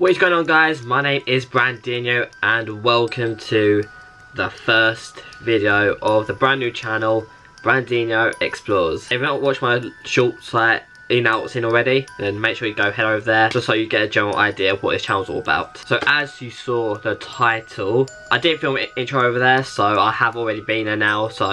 What is going on, guys? My name is Brandinho and welcome to the first video of the brand new channel, Brandinho Explores. If you haven't watched my shorts like in already, then make sure you go head over there just so you get a general idea of what this channel's all about. So as you saw the title, I did film an intro over there, so I have already been there now, so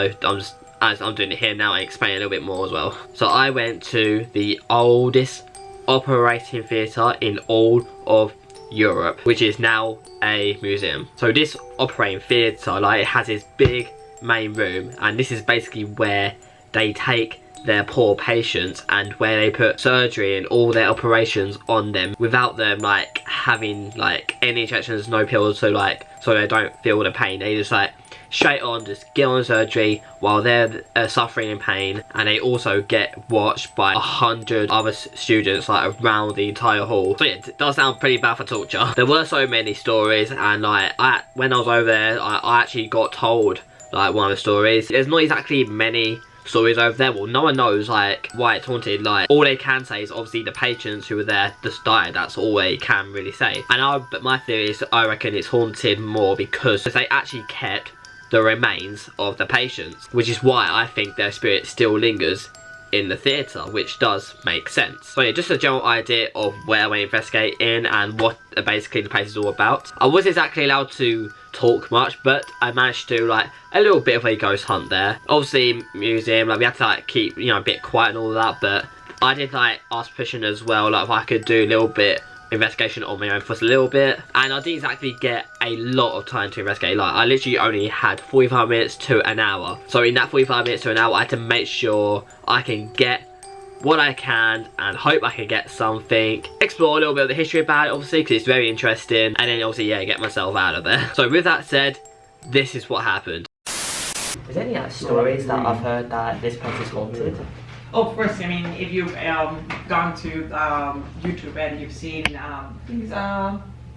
I'm doing it here now and explaining a little bit more as well. So I went to the oldest operating theatre in all of Europe, which is now a museum. So this operating theatre, like, it has this big main room, and this is basically where they take their poor patients and where they put surgery and all their operations on them without them like having like any injections, no pills, so they don't feel the pain. They just like straight on just get on surgery while they're suffering in pain, and they also get watched by 100 other students like around the entire hall. So yeah, it does sound pretty bad for torture. There were so many stories, and like when I was over there, I actually got told like one of the stories. There's not exactly many stories over there. Well, no one knows like why it's haunted. Like, all they can say is obviously the patients who were there just died. That's all they can really say. But my theory is I reckon it's haunted more because they actually kept the remains of the patients, which is why I think their spirit still lingers in the theatre, which does make sense. So yeah, just a general idea of where we investigate in and what basically the place is all about. I wasn't exactly allowed to talk much, but I managed to like a little bit of a ghost hunt there. Obviously museum, like we had to like keep, you know, a bit quiet and all that, but I did like ask permission as well, like if I could do a little bit investigation on my own for a little bit, and I didn't exactly get a lot of time to investigate. Like, I literally only had 45 minutes to an hour. So in that 45 minutes to an hour, I had to make sure I can get what I can and hope I can get something, explore a little bit of the history about it, obviously, because it's very interesting, and then obviously, yeah, get myself out of there. So with that said, this is what happened. Is there any stories that I've heard that this place is haunted? Oh, of course. I mean, if you've gone to YouTube and you've seen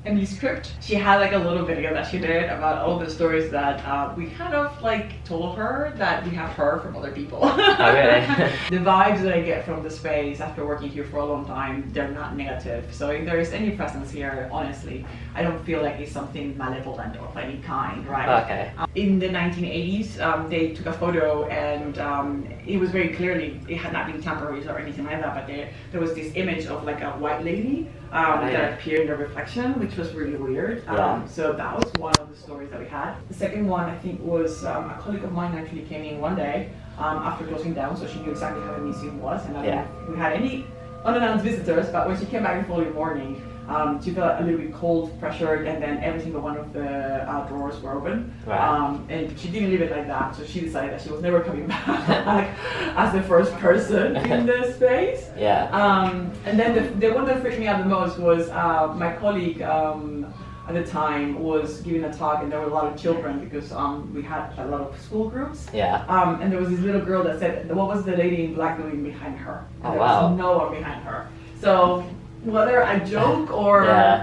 Emily's Crypt, she had like a little video that she did about all the stories that we kind of like told her that we have heard from other people. Oh, really? The vibes that I get from the space after working here for a long time, they're not negative. So if there is any presence here, honestly, I don't feel like it's something malevolent of any kind, right? Okay. In the 1980s, they took a photo, and it was very clearly, it had not been temporary or anything like that, but there was this image of like a white lady that appeared in the reflection, which was really weird. So that was one of the stories that we had. The second one, I think, was a colleague of mine actually came in one day after closing down, so she knew exactly how the museum was, and I don't know if we had any unannounced visitors, but when she came back the following morning, she felt a little bit cold, pressured, and then every single one of the drawers were open. Right. And she didn't leave it like that, so she decided that she was never coming back as the first person in the space. Yeah. And then the one that freaked me out the most was my colleague at the time was giving a talk, and there were a lot of children because we had a lot of school groups. Yeah. And there was this little girl that said, what was the lady in black doing behind her? And there was no one behind her. So whether I joke or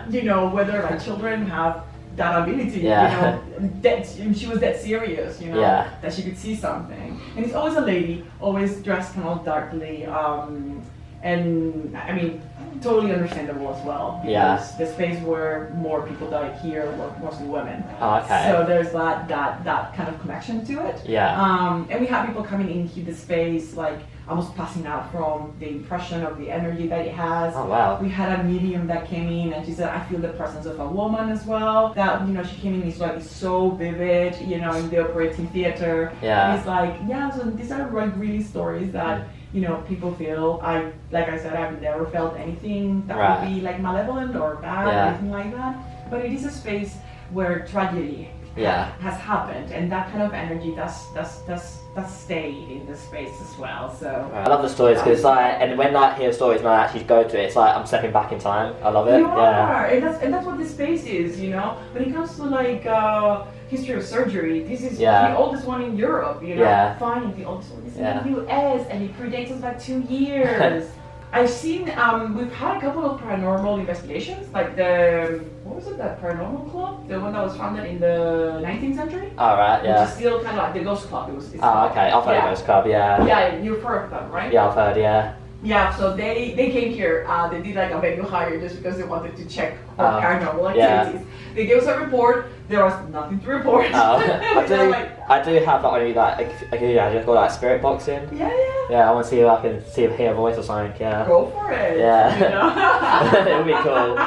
you know, whether my children have that ability, you know, that she was that serious, you know, that she could see something. And it's always a lady, always dressed kind of darkly, and I mean, totally understandable as well, because the space where more people died here were mostly women. Oh, okay. So there's that kind of connection to it. Yeah. And we have people coming into the space like almost passing out from the impression of the energy that it has. Oh, wow. We had a medium that came in, and she said, I feel the presence of a woman as well. That, you know, she came in, it's like so vivid, you know, in the operating theater. Yeah. And it's like, so these are like really stories that, you know, people feel. Like I said, I've never felt anything that would be like malevolent or bad or anything like that. But it is a space where tragedy has happened, and that kind of energy does stay in the space as well. So I love the stories because like, and when I hear stories and I actually go to it, it's like I'm stepping back in time. I love it. You are, and that's what this space is. You know, when it comes to like history of surgery, this is the oldest one in Europe. You know, finding the oldest one is in the US, and it predates us by 2 years. I've seen, we've had a couple of paranormal investigations, like what was it, that paranormal club? The one that was founded in the 19th century? Oh, right, yeah. Which is still kind of like the Ghost Club. Okay, I've heard of Ghost Club, yeah. Yeah, you've heard of them, right? Yeah, I've heard, Yeah, so they came here. They did like a venue hire just because they wanted to check for paranormal yeah. activities. They gave us a report. There was nothing to report. I They were like, do have that only like I just got like spirit boxing. yeah. Yeah, I want to see if I can hear a voice or something. Yeah. Go for it. Yeah. You know? It'll be cool.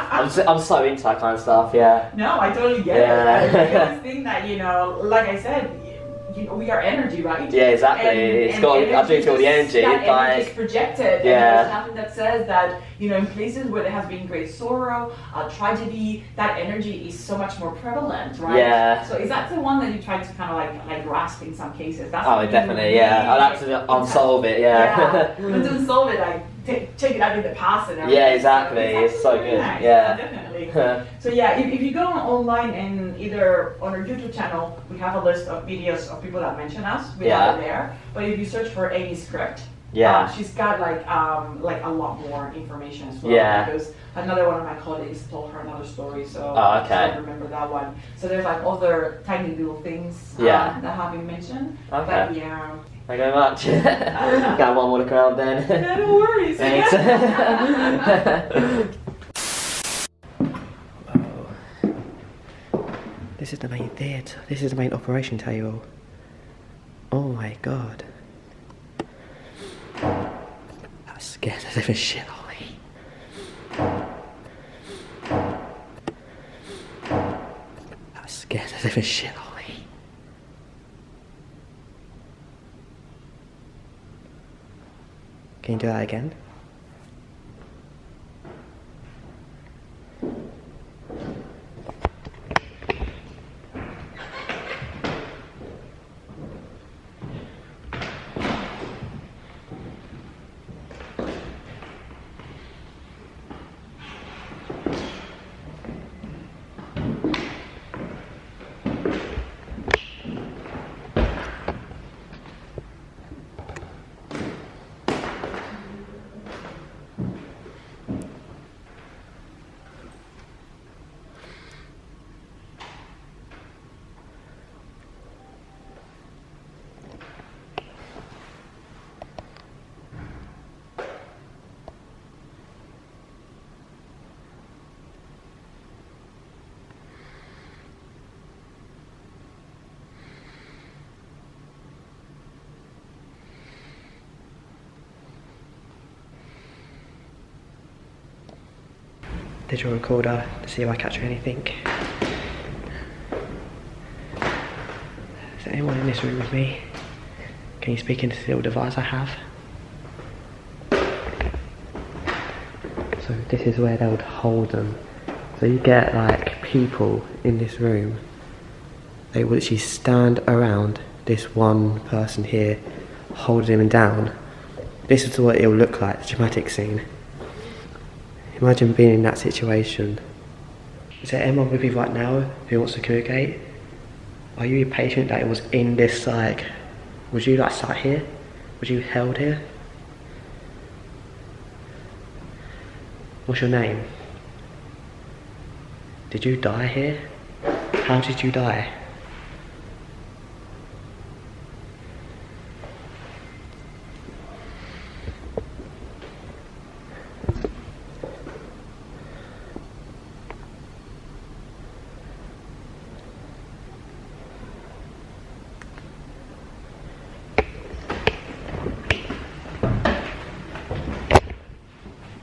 I'm so into that kind of stuff. Yeah. No, I totally get Yeah. it. I always think that, you know, like I said, you know, we are energy, right? Yeah, exactly. It's got. I do feel the energy. That energy Like, is projected. Yeah. And there's nothing that says that, you know, in places where there has been great sorrow, tragedy, that energy is so much more prevalent, right? Yeah. So is that the one that you try to kind of like grasp in some cases? That's oh, what you definitely. really Yeah. I'd have to unsolve it. Yeah. But to unsolve it, like take it out in the past and everything. Yeah, exactly. It's so really good. nice. Yeah. Definitely. So yeah, if you go online and either on our YouTube channel, we have a list of videos of people that mention us. We have it there. But if you search for Amy Script, she's got like a lot more information as well. Yeah. Because another one of my colleagues told her another story, so okay. I don't remember that one. So there's like other tiny little things that have been mentioned. Okay. But yeah. Thank you very much. Got one more to crowd then. Yeah, no worries. Thanks. This is the main theatre. This is the main operation table. Oh my god. That scared the living shit out of me. That scared the living shit out of me. Can you do that again? Digital recorder to see if I capture anything. Is there anyone in this room with me? Can you speak into the little device I have? So this is where they would hold them. So you get like people in this room. They would actually stand around this one person here, holding him down. This is what it will look like, the dramatic scene. Imagine being in that situation. Is there anyone with you right now who wants to communicate? Are you a patient that was in this, like, was you like sat here? Was you held here? What's your name? Did you die here? How did you die?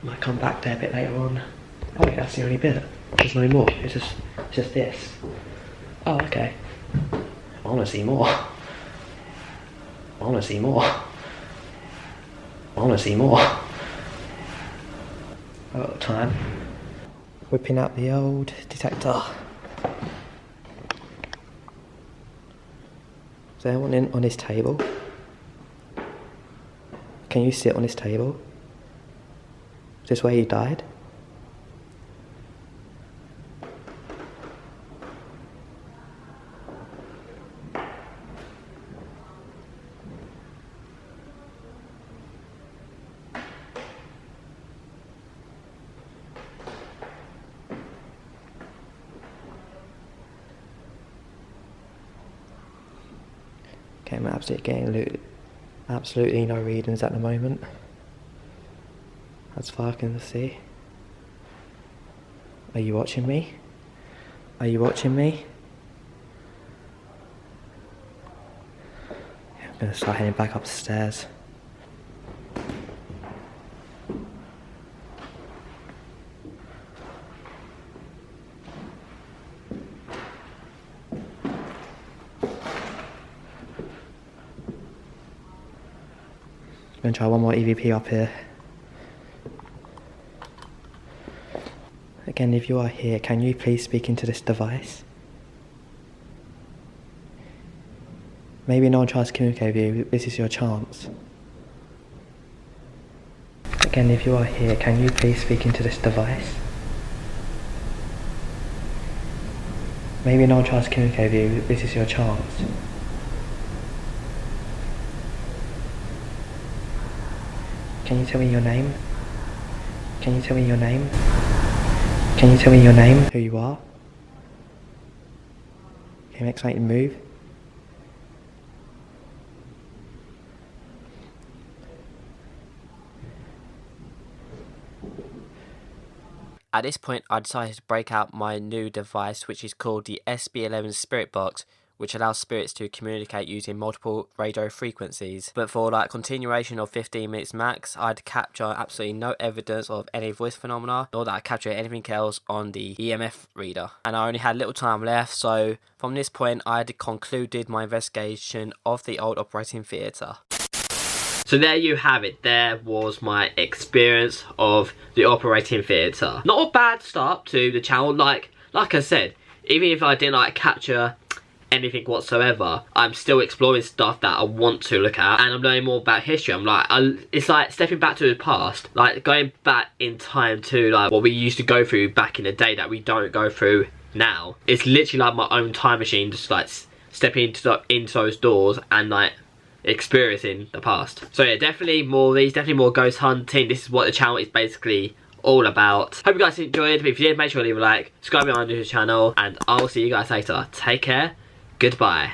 Might come back there a bit later on. Oh wait, that's the only bit. There's no more. It's just this. Oh, okay. I want to see more. I want to see more. I want to see more. A lot of time. Whipping out the old detector. Is there anyone on this table? Can you sit on this table? Is this where you died? Okay, I'm absolutely getting absolutely no readings at the moment. as far as I can see. Are you watching me? Are you watching me? Yeah, I'm gonna start heading back upstairs. I'm gonna try one more EVP up here. Again, if you are here, can you please speak into this device? Maybe no one tries to communicate with you, this is your chance. Again, if you are here, can you please speak into this device? Maybe no one tries to communicate with you, this is your chance. Can you tell me your name? Can you tell me your name? Can you tell me your name? Who you are? Can you make something move? At this point, I decided to break out my new device, which is called the SB11 Spirit Box, which allows spirits to communicate using multiple radio frequencies. But for like continuation of 15 minutes max, I'd capture absolutely no evidence of any voice phenomena, nor that I capture anything else on the EMF reader. And I only had little time left, so from this point I had concluded my investigation of the old operating theatre. So there you have it. There was my experience of the operating theatre. Not a bad start to the channel. Like I said, even if I didn't like capture anything whatsoever, I'm still exploring stuff that I want to look at, and I'm learning more about history. It's like stepping back to the past, like going back in time to like what we used to go through back in the day that we don't go through now. It's literally like my own time machine, just like stepping into those doors and like experiencing the past. So yeah, definitely more of these, definitely more ghost hunting. This is what the channel is basically all about. Hope you guys enjoyed. But if you did, make sure to leave a like, subscribe to the channel, and I'll see you guys later. Take care. Goodbye.